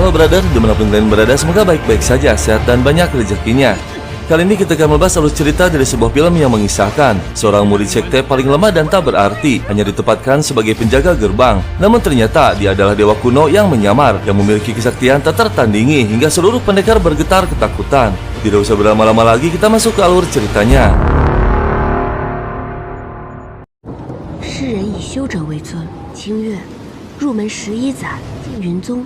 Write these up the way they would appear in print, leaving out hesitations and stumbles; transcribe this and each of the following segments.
Halo brother, dimanapun kalian berada, semoga baik-baik saja, sehat dan banyak rezekinya. Kali ini kita akan membahas alur cerita dari sebuah film yang mengisahkan seorang murid sekte paling lemah dan tak berarti hanya ditempatkan sebagai penjaga gerbang. Namun ternyata dia adalah dewa kuno yang menyamar, yang memiliki kesaktian tak tertandingi hingga seluruh pendekar bergetar ketakutan. Tidak usah berlama-lama lagi, kita masuk ke alur ceritanya. 世人以修者为尊，清月入门11载，进云宗，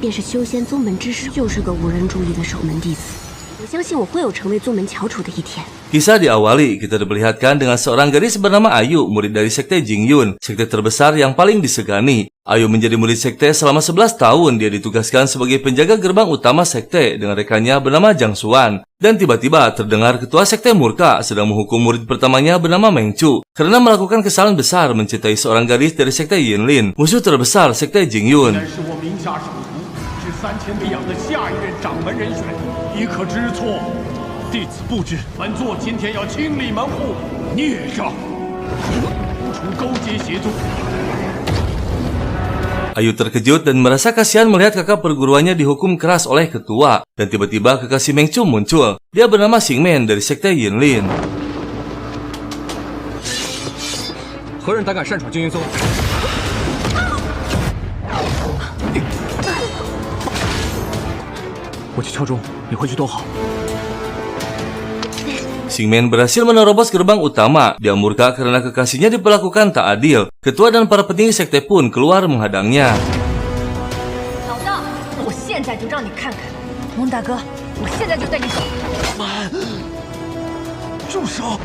便是修仙宗门之首，就是个无人注意的守门弟子。我相信我会有成为宗门翘楚的一天。 Kisah diawali, kita diperlihatkan dengan seorang gadis bernama Ayu, murid dari sekte Jingyun, sekte terbesar yang paling disegani. Ayu menjadi murid sekte selama 11 tahun. Dia ditugaskan sebagai penjaga gerbang utama sekte dengan rekannya bernama Jang Xuan. Dan tiba-tiba terdengar ketua sekte murka sedang menghukum murid pertamanya bernama Meng Chu karena melakukan kesalahan besar mencintai seorang gadis dari sekte Yinlin, musuh terbesar sekte Jingyun. 3000培养的下一任掌门人选，已可知错。弟子不知，本座今天要清理门户，孽障，除勾结协作。 Ayu terkejut dan merasa kasihan melihat kakak perguruannya dihukum keras oleh ketua. Dan tiba-tiba kekasih Meng Chu muncul. Dia bernama Xingmen dari sekte Yinlin. 何人胆敢擅闯精英宗？ 我去敲钟，你回去躲好。 Xingmen berhasil menerobos gerbang utama. Dia murka karena kekasihnya diperlakukan tak adil. Ketua dan para petinggi sekte pun keluar menghadangnya. 老大，我现在就让你看看，蒙大哥，我现在就带你走。住手！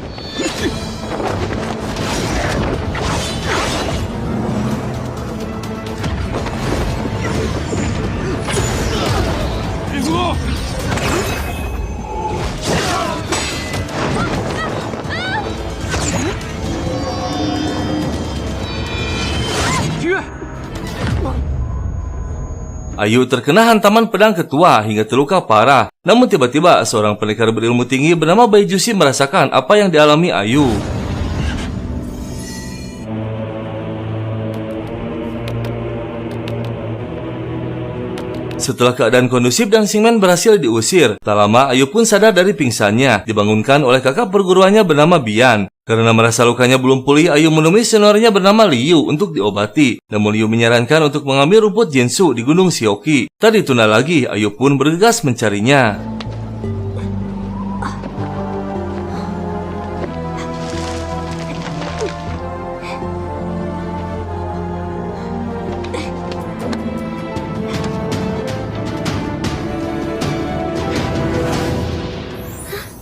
Ayu terkena hantaman pedang ketua hingga terluka parah. Namun tiba-tiba seorang pendekar berilmu tinggi bernama Bai Jusi merasakan apa yang dialami Ayu. Setelah keadaan kondusif dan Xingmen berhasil diusir, tak lama Ayu pun sadar dari pingsannya, dibangunkan oleh kakak perguruannya bernama Bian. Karena merasa lukanya belum pulih, Ayu menemui seniornya bernama Liu untuk diobati. Namun Liu menyarankan untuk mengambil rumput Jinsu di Gunung Xiaoqi. Tak ditunda lagi, Ayu pun bergegas mencarinya.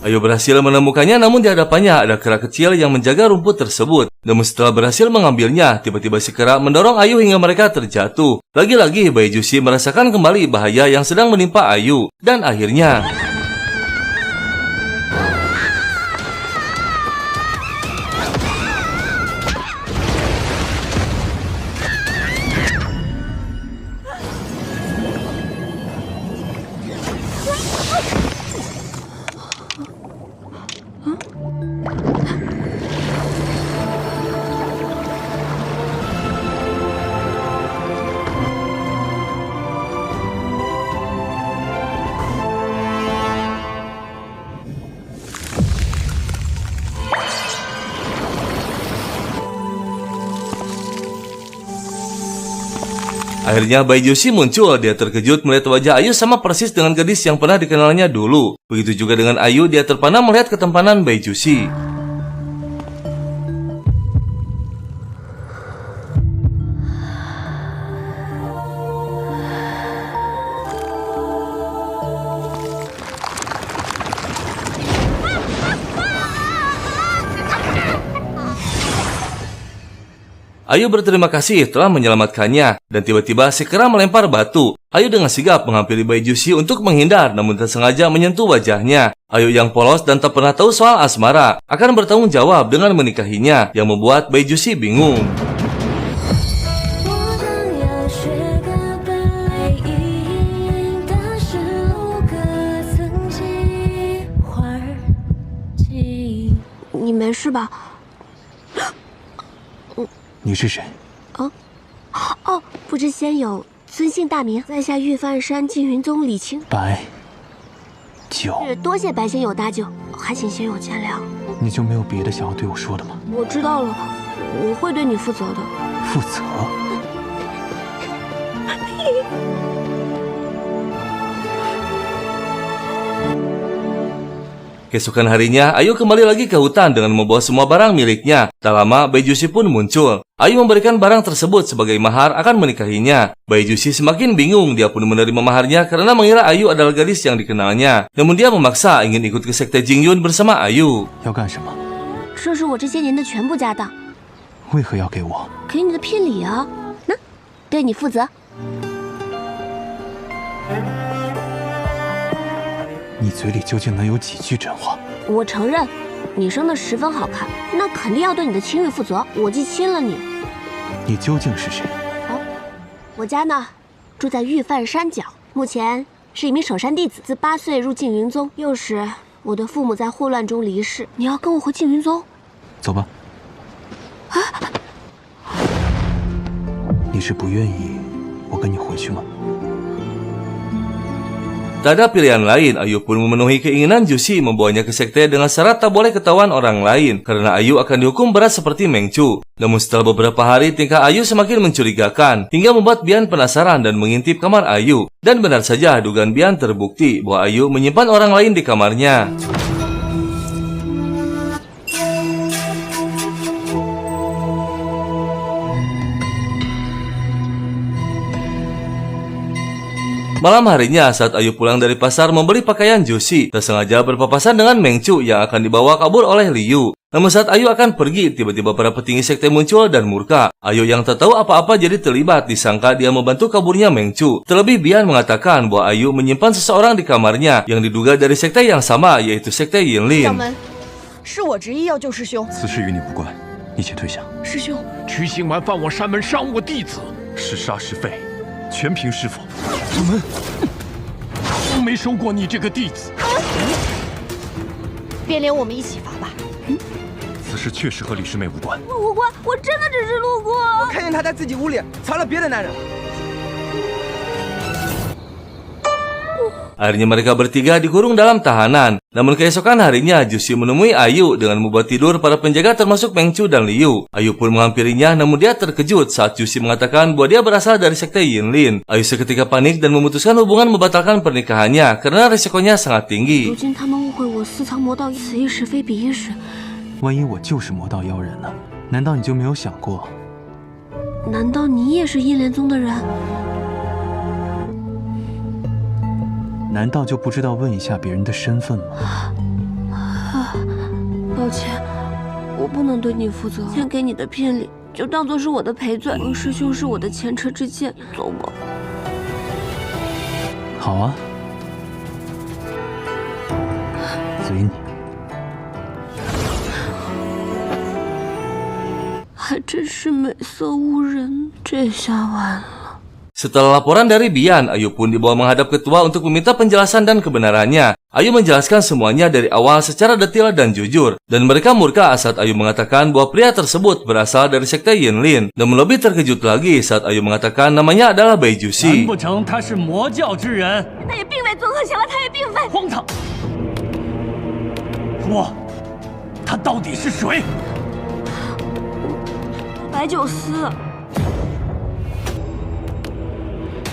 Ayu berhasil menemukannya, namun di hadapannya ada kera kecil yang menjaga rumput tersebut. Namun setelah berhasil mengambilnya, tiba-tiba si kera mendorong Ayu hingga mereka terjatuh. Lagi-lagi Bai Jusi merasakan kembali bahaya yang sedang menimpa Ayu. Dan akhirnya... Akhirnya Bai Jusi muncul. Dia terkejut melihat wajah Ayu sama persis dengan gadis yang pernah dikenalnya dulu. Begitu juga dengan Ayu, dia terpana melihat ketampanan Bai Jusi. Ayu berterima kasih telah menyelamatkannya, dan tiba-tiba si kera melempar batu. Ayu dengan sigap menghampiri Bai Jusi untuk menghindar, namun tak sengaja menyentuh wajahnya. Ayu yang polos dan tak pernah tahu soal asmara akan bertanggung jawab dengan menikahinya, yang membuat Bai Jusi bingung. Ni 没事吧？ 你是谁？哦，不知仙友尊姓大名？在下玉范山缙云宗李青。白酒，是多谢白仙友搭救，还请仙友见谅。你就没有别的想要对我说的吗？我知道了，我会对你负责的。负责？Keesokan harinya, Ayu kembali lagi ke hutan dengan membawa semua barang miliknya. Tak lama, Baijushi pun muncul. Ayu memberikan barang tersebut sebagai mahar akan menikahinya. Baijushi semakin bingung, dia pun menerima maharnya karena mengira Ayu adalah gadis yang dikenalnya. Namun dia memaksa ingin ikut ke sekte Jingyun bersama Ayu. 要干什么？这是我这些年的全部家当，为何要给我？给你的聘礼啊，那对你负责。你嘴里究竟能有几句真话？我承认，你生得十分好看，那肯定要对你的清誉负责。我既亲了你，你究竟是谁？我家呢，住在玉范山脚，目前是一名守山弟子，自8岁入缙云宗，幼时我的父母在霍乱中离世。你要跟我回缙云宗？走吧。你是不愿意我跟你回去吗？ Tak ada pilihan lain, Ayu pun memenuhi keinginan Jushi membawanya ke sekte dengan syarat tak boleh ketahuan orang lain karena Ayu akan dihukum berat seperti Mengcu. Namun setelah beberapa hari tingkah Ayu semakin mencurigakan hingga membuat Bian penasaran dan mengintip kamar Ayu. Dan benar saja dugaan Bian terbukti bahwa Ayu menyimpan orang lain di kamarnya. Malam harinya saat Ayu pulang dari pasar membeli pakaian Jushi, tersengaja berpapasan dengan Mengcu yang akan dibawa kabur oleh Liu. Namun saat Ayu akan pergi, tiba-tiba para petinggi sekte muncul dan murka. Ayu yang tak tahu apa-apa jadi terlibat, disangka dia membantu kaburnya Mengcu. Terlebih Bian mengatakan bahwa Ayu menyimpan seseorang di kamarnya yang diduga dari sekte yang sama, yaitu sekte Yinlin. 掌门，是我执意要救师兄。此事与你无关，你且退下。师兄，曲星丸犯我山门，伤我弟子，是杀是废，全凭师傅。掌门，我没收过你这个弟子。便连我们一起罚吧。此事确实和李师妹无关。无关，我真的只是路过。看见他在自己屋里藏了别的男人。 Akhirnya mereka bertiga dikurung dalam tahanan. Namun keesokan harinya, Jushi menemui Ayu dengan membuat tidur para penjaga termasuk Mengcu dan Liu. Ayu pun menghampirinya, namun dia terkejut saat Jushi mengatakan bahwa dia berasal dari sekte Yinlin. Ayu seketika panik dan memutuskan hubungan membatalkan pernikahannya karena resikonya sangat tinggi. 如今他们误会我私藏魔道，此一时非彼一时。万一我就是魔道妖人呢？难道你就没有想过？难道你也是印莲宗的人？ 难道就不知道问一下别人的身份吗？抱歉，我不能对你负责。先给你的聘礼就当做是我的赔罪。王师兄是我的前车之鉴，走吧。好啊，随你。还真是美色误人，这下完了。 Setelah laporan dari Bian, Ayu pun dibawa menghadap ketua untuk meminta penjelasan dan kebenarannya. Ayu menjelaskan semuanya dari awal secara detail dan jujur. Dan mereka murka saat Ayu mengatakan bahwa pria tersebut berasal dari sekte Yinlin. Namun lebih terkejut lagi saat Ayu mengatakan namanya adalah Baijushi. 难不成他是魔教之人？他也并未综合起来，他也并非。荒唐！说，他到底是谁？白酒司。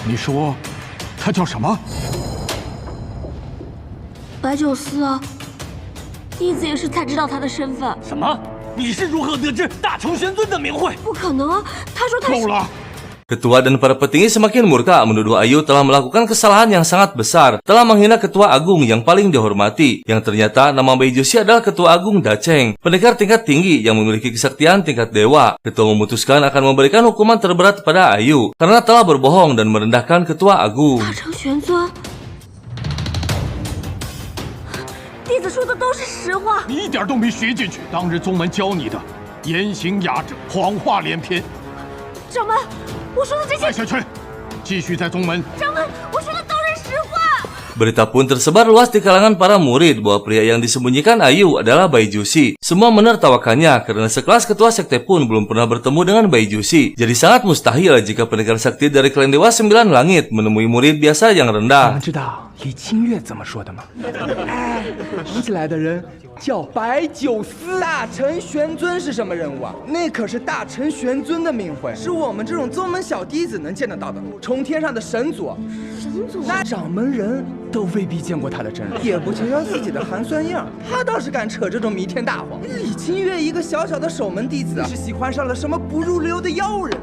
你说，他叫什么？白酒司啊，弟子也是才知道他的身份。什么？你是如何得知大成玄尊的名讳？不可能啊！他说他是。够了！ Ketua dan para petinggi semakin murka menuduh Ayu telah melakukan kesalahan yang sangat besar, telah menghina ketua agung yang paling dihormati, yang ternyata nama Baijushi adalah ketua agung Dacheng, pendekar tingkat tinggi yang memiliki kesaktian tingkat dewa. Ketua memutuskan akan memberikan hukuman terberat pada Ayu karena telah berbohong dan merendahkan ketua agung. 大成玄尊，弟子说的都是实话。你一点都没学进去。当日宗门教你的，言行雅致，谎话连篇。掌门，我说的这些带，下去，继续在宗门。掌门，我说的都是实话。Berita pun tersebar luas di kalangan para murid bahwa pria yang disembunyikan Ayu adalah Baijusi. Semua menertawakannya karena sekelas ketua sekte pun belum pernah bertemu dengan Baijusi. Jadi sangat mustahil jika pendekar sakti dari klan Dewa 9 Langit menemui murid biasa yang 你 rendah. 们知道李清月怎么说的吗？哎，想起来的人叫白九思。大成玄尊是什么人物啊？那可是大成玄尊的名讳，是我们这种宗门小弟子能见得到的，冲天上的神祖。神祖，那掌门人都未必见过他的真人，也不瞧瞧自己的寒酸样，他倒是敢扯这种弥天大谎。李清月一个小小的守门弟子啊，是喜欢上了什么不入流的妖人。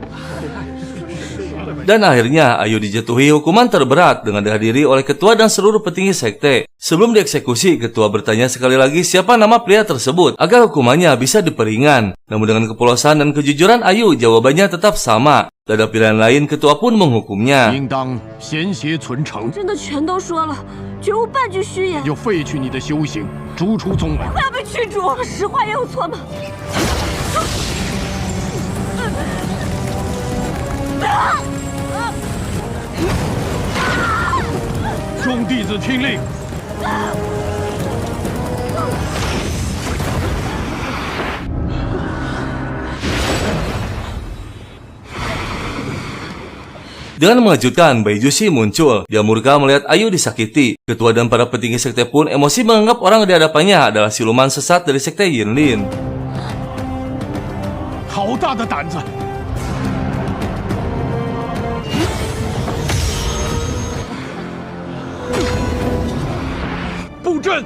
Dan akhirnya Ayu dijatuhi hukuman terberat dengan dihadiri oleh ketua dan seluruh petinggi sekte. Sebelum dieksekusi, ketua bertanya sekali lagi siapa nama pria tersebut agar hukumannya bisa diperingan. Namun dengan kepolosan dan kejujuran Ayu, jawabannya tetap sama. Tak ada pilihan lain, ketua pun menghukumnya. 应当贤邪存诚，真的全都说了，绝无半句虚言。就废去你的修行，逐出宗门。我要被驱逐，实话也有错吗？众弟子听令。 Dengan mengejutkan, Baijusi muncul. Dia murka melihat Ayu disakiti. Ketua dan para petinggi sekte pun emosi menganggap orang di hadapannya adalah siluman sesat dari sekte Yinlin. 好大的胆子！布阵！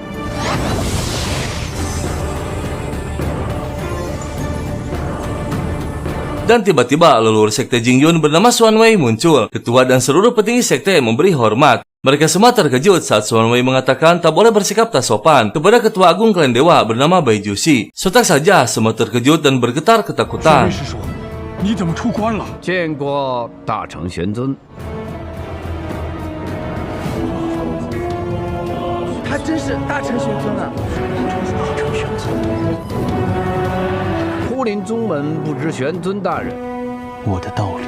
Dan tiba-tiba leluhur sekte Jingyun bernama Xuan Wei muncul. Ketua dan seluruh petinggi sekte memberi hormat. Mereka semua terkejut saat Xuan Wei mengatakan tak boleh bersikap tak sopan kepada ketua agung klan dewa bernama Baijusi. Sontak saja semua terkejut dan bergetar 这 ketakutan. 位师叔，你怎么出关了？见过大成玄尊。 他真是大成玄尊啊！ 枯林宗门不知玄尊大人。 我的道理。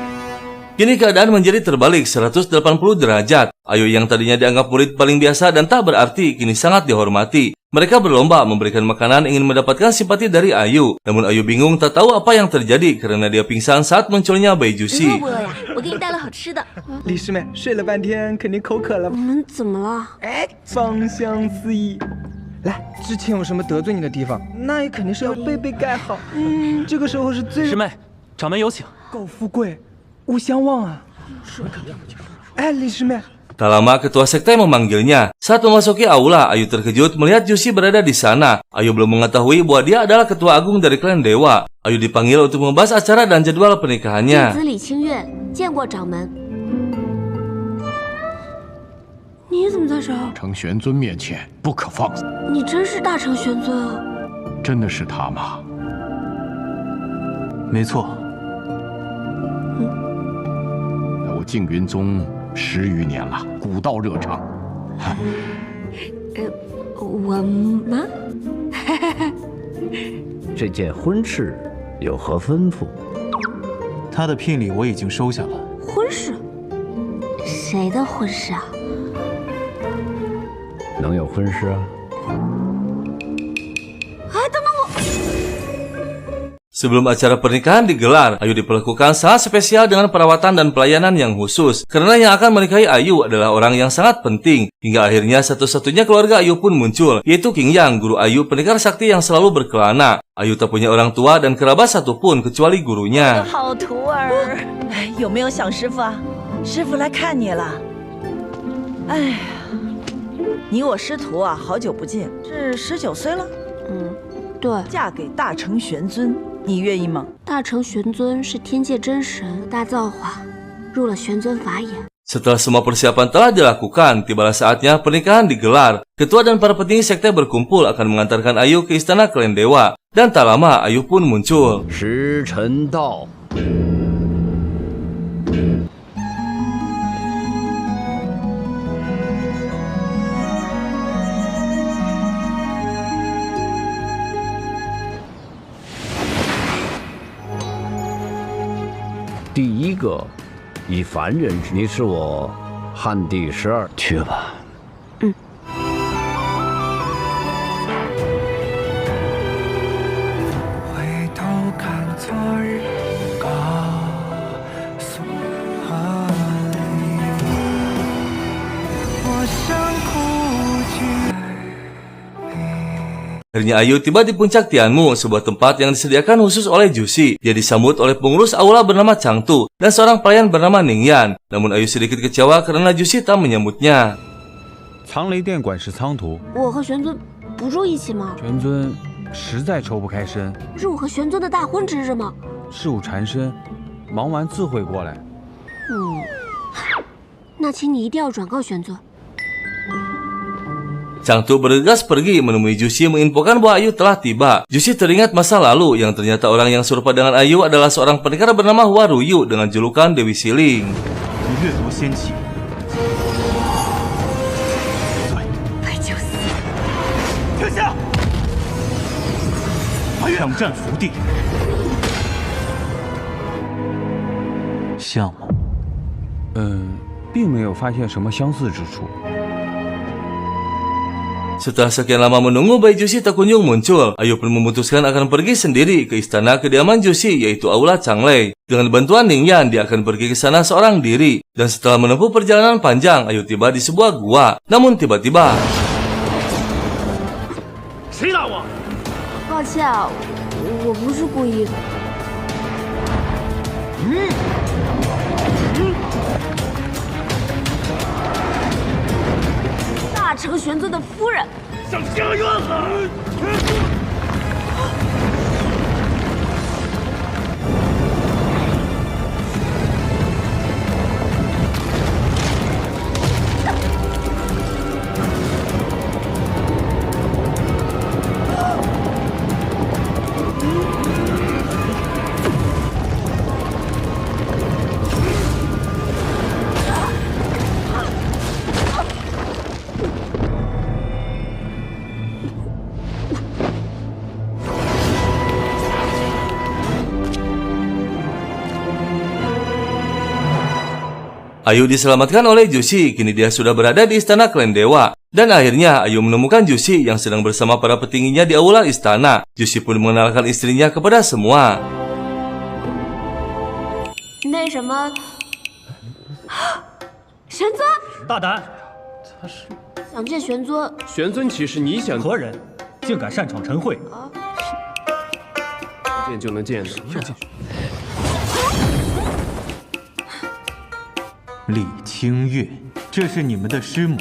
Kini keadaan menjadi terbalik 180 derajat. Ayu yang tadinya dianggap murid paling biasa dan tak berarti kini sangat dihormati. Mereka berlomba memberikan makanan ingin mendapatkan simpati dari Ayu. Namun Ayu bingung tak tahu apa yang terjadi karena dia pingsan saat munculnya Baijusi. 饿不饿呀？我给你带了好吃的。李师妹睡了半天，肯定口渴了你。们怎么了？哎，芳香四溢。来，之前有什么得罪你的地方，那也肯定是要背背盖好。这个时候是最师妹，掌门有请。 苟富贵，勿相忘啊！哎，李师妹， Tak lama ketua sekte memanggilnya. Saat memasuki aula, Ayu terkejut melihat Jusi berada di sana. Ayu belum mengetahui bahwa dia adalah ketua agung dari klan dewa. Ayu dipanggil untuk membahas acara dan jadwal 弟 pernikahannya. 子李清月见过掌门。你怎么在这儿？成玄尊面前不可放肆，你真是大成玄尊啊！真的是他吗？没错，我静云宗10余年了，古道热肠。我吗？这件婚事有何吩咐？他的聘礼我已经收下了。婚事？谁的婚事啊？ 能有婚事啊？ Sebelum acara pernikahan digelar, Ayu diperlakukan sangat spesial dengan perawatan dan pelayanan yang khusus. Karena yang akan menikahi Ayu adalah orang yang sangat penting. Hingga akhirnya satu-satunya keluarga Ayu pun muncul, yaitu King Yang, guru Ayu pendekar sakti yang selalu berkelana. Ayu tak punya orang tua dan kerabat satupun kecuali gurunya. 好徒儿，有没有想师傅啊？师傅来看你了。哎呀，你我师徒啊，好久不见，是19岁了，对，嫁给大成玄尊，你愿意吗？大成玄尊是天界真神，大造化，入了玄尊法眼。 Setelah semua persiapan telah dilakukan, tibalah saatnya pernikahan digelar. Ketua dan para petinggi sekte berkumpul akan mengantarkan Ayu ke istana klan dewa. Dan tak lama Ayu pun muncul. 时辰到。 第一个，以凡人之，你是我汉第12。去吧， Akhirnya Ayu tiba di puncak Tianmu, sebuah tempat yang disediakan khusus oleh Jushi. Dia disambut oleh pengurus aula bernama Changtu dan seorang pelayan bernama Ningyan. Namun Ayu sedikit kecewa karena Jushi tak menyambutnya. 藏雷殿管事仓图，我和玄尊不住一起吗？玄尊实在抽不开身，不是我和玄尊的大婚之日吗？事务缠身，忙完自会过来。那请你一定要转告玄尊。 Changtu bergegas pergi menemui Jushi menginfokan bahwa Ayu telah tiba. Jushi teringat masa lalu yang ternyata orang yang serupa dengan Ayu adalah seorang pendekar bernama Hua Ruyu dengan julukan Dewi Siling. 阅读仙气，白九思，停下！挑战福地，像吗？并没有发现什么相似之处。 Setelah sekian lama menunggu bayi Jushi tak kunjung muncul, Ayu pun memutuskan akan pergi sendiri ke istana kediaman Jushi yaitu Aula Changlei. Dengan bantuan Ningyan, dia akan pergi ke sana seorang diri. Dan setelah menempuh perjalanan panjang, Ayu tiba di sebuah gua. Namun tiba-tiba... 谁打我？抱歉啊，我不是故意的。大成玄尊的夫人，想家园狠！ Ayu diselamatkan oleh Jushi, kini dia sudah berada di istana klan dewa. Dan akhirnya Ayu menemukan Jushi yang sedang bersama para petingginya di aula istana. Jushi pun mengenalkan istrinya kepada semua. 那什么，玄尊，大胆！想见玄尊。玄尊岂是你想何人，竟敢擅闯晨会？见就能见的？ 李清月，这是你们的师母。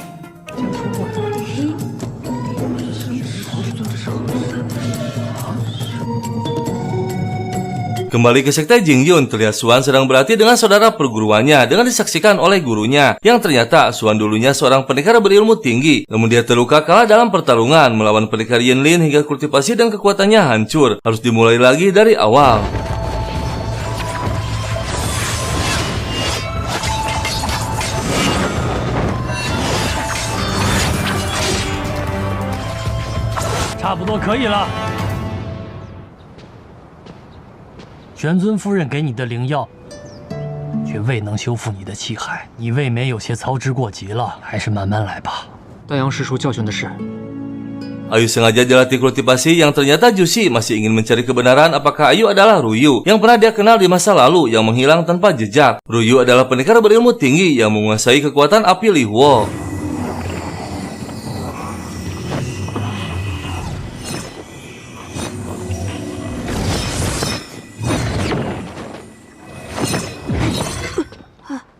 Kembali ke sekte Jingyun, terlihat Suan sedang berlatih dengan saudara perguruannya dengan disaksikan oleh gurunya. Yang ternyata Suan dulunya seorang pendekar berilmu tinggi, namun dia terluka kalah dalam pertarungan melawan pendekar Yinlin hingga kultivasi dan kekuatannya hancur. Harus dimulai lagi dari awal. "差不多可以了。玄尊夫人给你的灵药，却未能修复你的气海，你未免有些操之过急了，还是慢慢来吧。丹阳师叔教训的是。 Ayu sengaja dilatih kultivasi yang ternyata Jushi masih ingin mencari kebenaran apakah Ayu adalah Ruyu yang pernah dia kenal di masa lalu yang menghilang tanpa jejak. Ruyu adalah pendekar berilmu tinggi yang menguasai kekuatan api Lihuo. "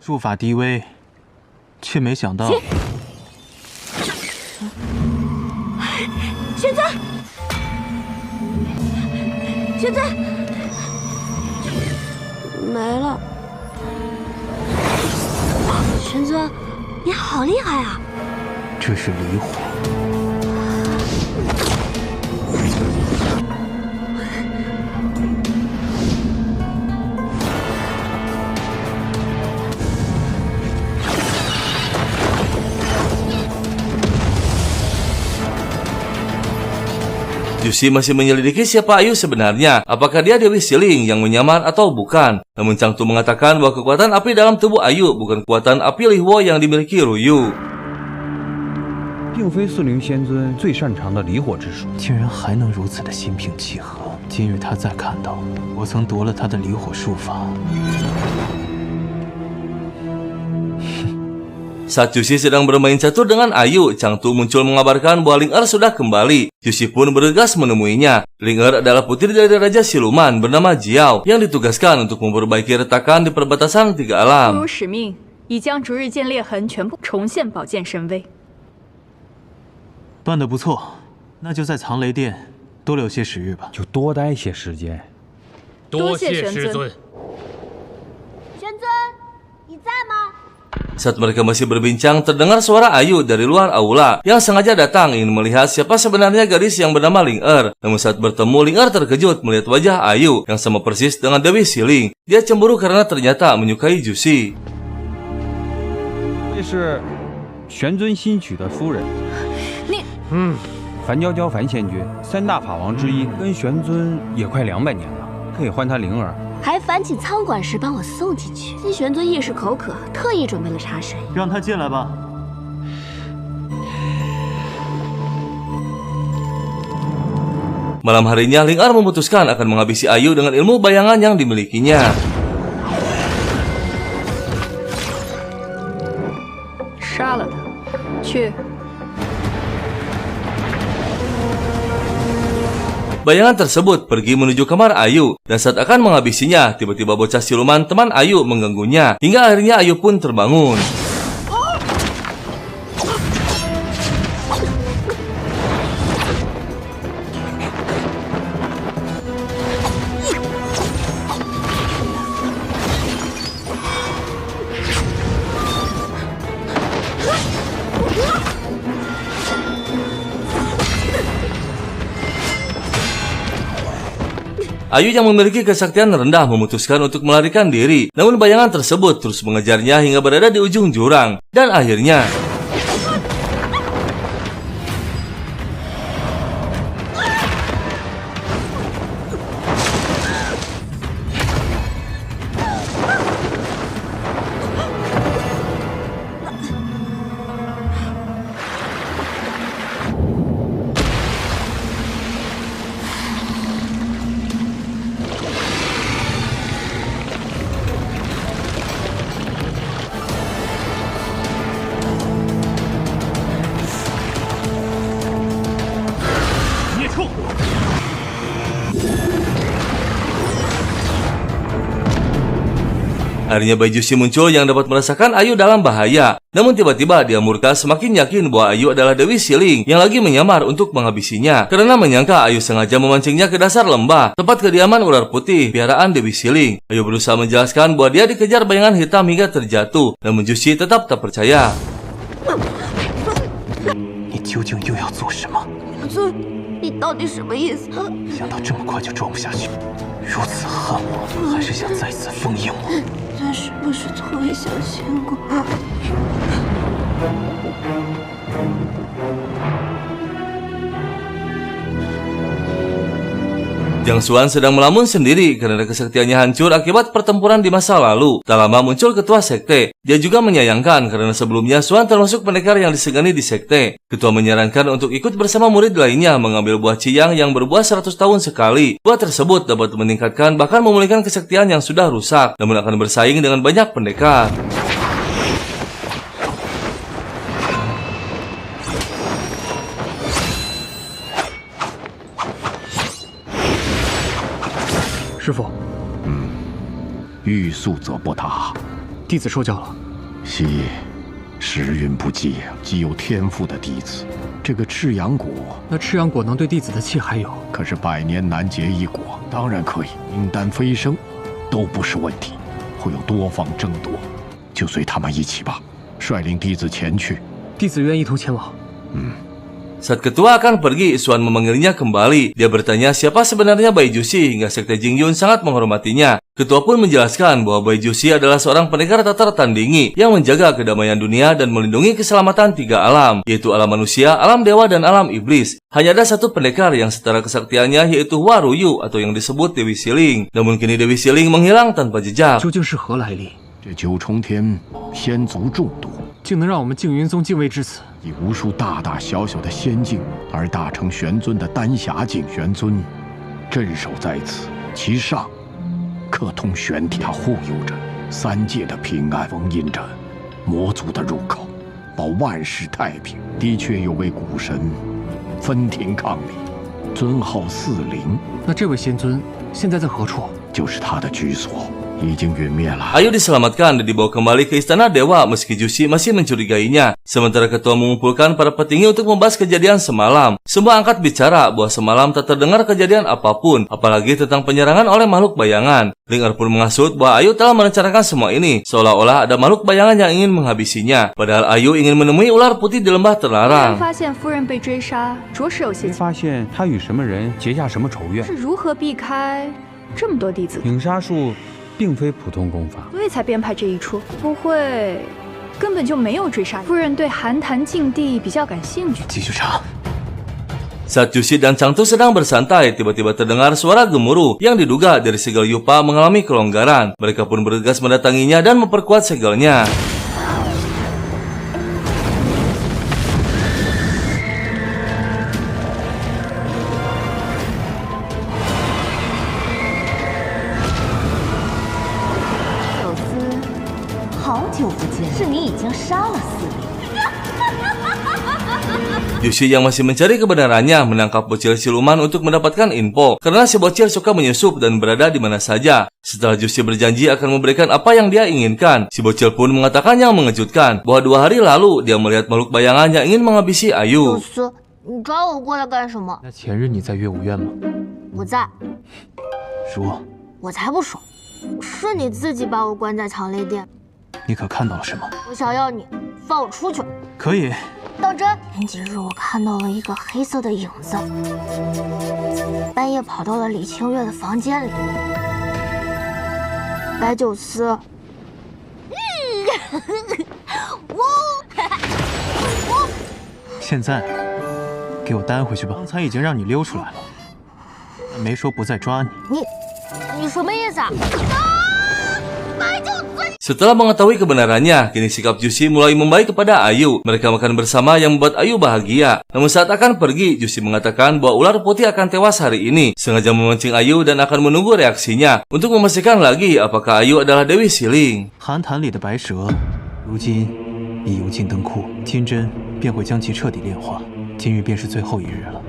术法低微，却没想到。 玄尊，玄尊，没了。玄尊，你好厉害啊！这是离火。 Jushi masih menyelidiki siapa Ayu sebenarnya, apakah dia Dewi Siling yang menyamar atau bukan. Namun Changtu mengatakan bahwa kekuatan api dalam tubuh Ayu bukan kekuatan api Lihuo yang dimiliki Ruyu. 并非四灵仙尊最擅长的离火之术，竟然还能如此的心平气和。今日他再看到我曾夺了他的离火术法， Saat Jushi sedang bermain catur dengan Ayu, Chang Tu muncul mengabarkan bahwa Ling Er sudah kembali. Jushi pun bergegas menemuinya. Ling Er adalah putri dari Raja Siluman bernama Jiao yang ditugaskan untuk memperbaiki retakan di perbatasan 3 alam. 不辱使命，已将逐日剑裂痕全部重现宝剑神威。办得不错，那就在藏雷殿多留些时日吧。就多待些时间。多谢师尊。玄尊，你在吗？ Saat mereka masih berbincang, terdengar suara Ayu dari luar aula yang sengaja datang ingin melihat siapa sebenarnya gadis yang bernama Ling Er. Namun saat bertemu, Ling Er terkejut melihat wajah Ayu yang sama persis dengan Dewi Siling. Dia cemburu karena ternyata menyukai Jushi. 这是玄尊新娶的夫人。你，樊娇娇樊仙君，3大法王之一，跟玄尊也快200年了，可以唤他灵儿。 还烦请仓管事帮我送进去。新玄尊一时口渴，特意准备了茶水。让他进来吧。Malam harinya, Ling Er memutuskan akan menghabisi Ayu dengan ilmu bayangan yang dimilikinya. 杀了他，去。 Bayangan tersebut pergi menuju kamar Ayu, dan saat akan menghabisinya, tiba-tiba bocah siluman teman Ayu mengganggunya, hingga akhirnya Ayu pun terbangun. Ayu yang memiliki kesaktian rendah memutuskan untuk melarikan diri. Namun bayangan tersebut terus mengejarnya hingga berada di ujung jurang. Dan akhirnya... Akhirnya Bai Jushi muncul yang dapat merasakan Ayu dalam bahaya. Namun tiba-tiba dia murka semakin yakin bahwa Ayu adalah Dewi Siling yang lagi menyamar untuk menghabisinya. Karena menyangka Ayu sengaja memancingnya ke dasar lembah, tempat kediaman ular putih piaraan Dewi Siling. Ayu berusaha menjelaskan bahwa dia dikejar bayangan hitam hingga terjatuh. Namun Jushi tetap tak percaya. 你究竟又要做什么？尊，你到底什么意思？想到这么快就装不下去，如此恨我，还是想再次封印我？ 尊是不是从未相信过？ Jiang Xuan sedang melamun sendiri karena kesaktiannya hancur akibat pertempuran di masa lalu. Tak lama muncul ketua sekte. Dia juga menyayangkan karena sebelumnya Xuan termasuk pendekar yang disegani di sekte. Ketua menyarankan untuk ikut bersama murid lainnya mengambil buah ciyang yang berbuah 100 tahun sekali. Buah tersebut dapat meningkatkan bahkan memulihkan kesaktian yang sudah rusak, namun akan bersaing dengan banyak pendekar. “欲速则不达。”弟子受教了。昔时运不济，极有天赋的弟子。这个赤阳果，那赤阳果能对弟子的气还有？可是100年难结一果，当然可以。灵丹飞升，都不是问题。会有多方争夺，就随他们一起吧。率领弟子前去。弟子愿一同前往。Saat ketua akan pergi, Xuan memanggilnya kembali. Dia bertanya siapa sebenarnya Bai Jushi hingga sekte Jingyun sangat menghormatinya. Ketua pun menjelaskan bahwa Bai Jushi adalah seorang pendekar tak tertandingi yang menjaga kedamaian dunia dan melindungi keselamatan 3 alam, yaitu alam manusia, alam dewa, dan alam iblis. Hanya ada satu pendekar yang setara kesaktiannya, yaitu Hua Ruyu atau yang disebut Dewi Siling. Namun kini Dewi Siling menghilang tanpa jejak. 究竟是何来历？这9重天仙族众多，竟能让我们静云宗敬畏至此。 以无数大大小小的仙境而大成玄尊的丹霞境玄尊，镇守在此，其上可通玄铁，它护佑着3界的平安，封印着魔族的入口。保万世太平。的确有位古神分庭抗礼，尊号四灵。那这位仙尊现在在何处？就是他的居所，已经陨灭了。 Ayu diselamatkan dan dibawa kembali ke istana dewa meski Jushi masih mencurigainya. Sementara ketua mengumpulkan para petinggi untuk membahas kejadian semalam. Semua angkat bicara bahwa semalam tak terdengar kejadian apapun, apalagi tentang penyerangan oleh makhluk bayangan. Ling'er pun mengasut bahwa Ayu telah merencanakan semua ini, seolah-olah ada makhluk bayangan yang ingin menghabisinya. Padahal Ayu ingin menemui ular putih di lembah terlarang. 发现夫人被追杀，着实有些发现他与什么人结下什么仇怨，是如何避开这么多弟子？影杀术并非普通功法，所以才编排这一出。不会，根本就没有追杀。夫人对寒潭禁地比较感兴趣。继续查。 Saat Jushi dan Changtu sedang bersantai, tiba-tiba terdengar suara gemuruh yang diduga dari segel Yupa mengalami kelonggaran. Mereka pun bergegas mendatanginya dan memperkuat segelnya. Jushi yang masih mencari kebenarannya menangkap bocil siluman untuk mendapatkan info karena si bocil suka menyusup dan berada di mana saja. Setelah Jushi berjanji akan memberikan apa yang dia inginkan, si bocil pun mengatakan yang mengejutkan bahwa 2 hari lalu dia melihat makhluk bayangan yang ingin menghabisi Ayu. 你找我过来干什么？那前日你在乐舞院吗？不在。说。我才不说，是你自己把我关在藏雷殿。你可看到了什么？我想要你放我出去。可以。 当真？前几日我看到了一个黑色的影子，半夜跑到了李清月的房间里。白酒丝，现在给我担回去吧。刚才已经让你溜出来了，没说不再抓你。你什么意思啊？ Setelah mengetahui kebenarannya, kini sikap Jushi mulai membaik kepada Ayu. Mereka makan bersama yang membuat Ayu bahagia. Namun saat akan pergi, Jushi mengatakan bahwa ular putih akan tewas hari ini, sengaja memancing Ayu dan akan menunggu reaksinya untuk memastikan lagi apakah Ayu adalah Dewi Siling. 寒潭里的白蛇，如今已油尽灯枯，金针便会将其彻底炼化。今日便是最后一日了。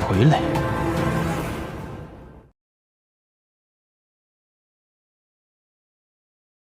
回来。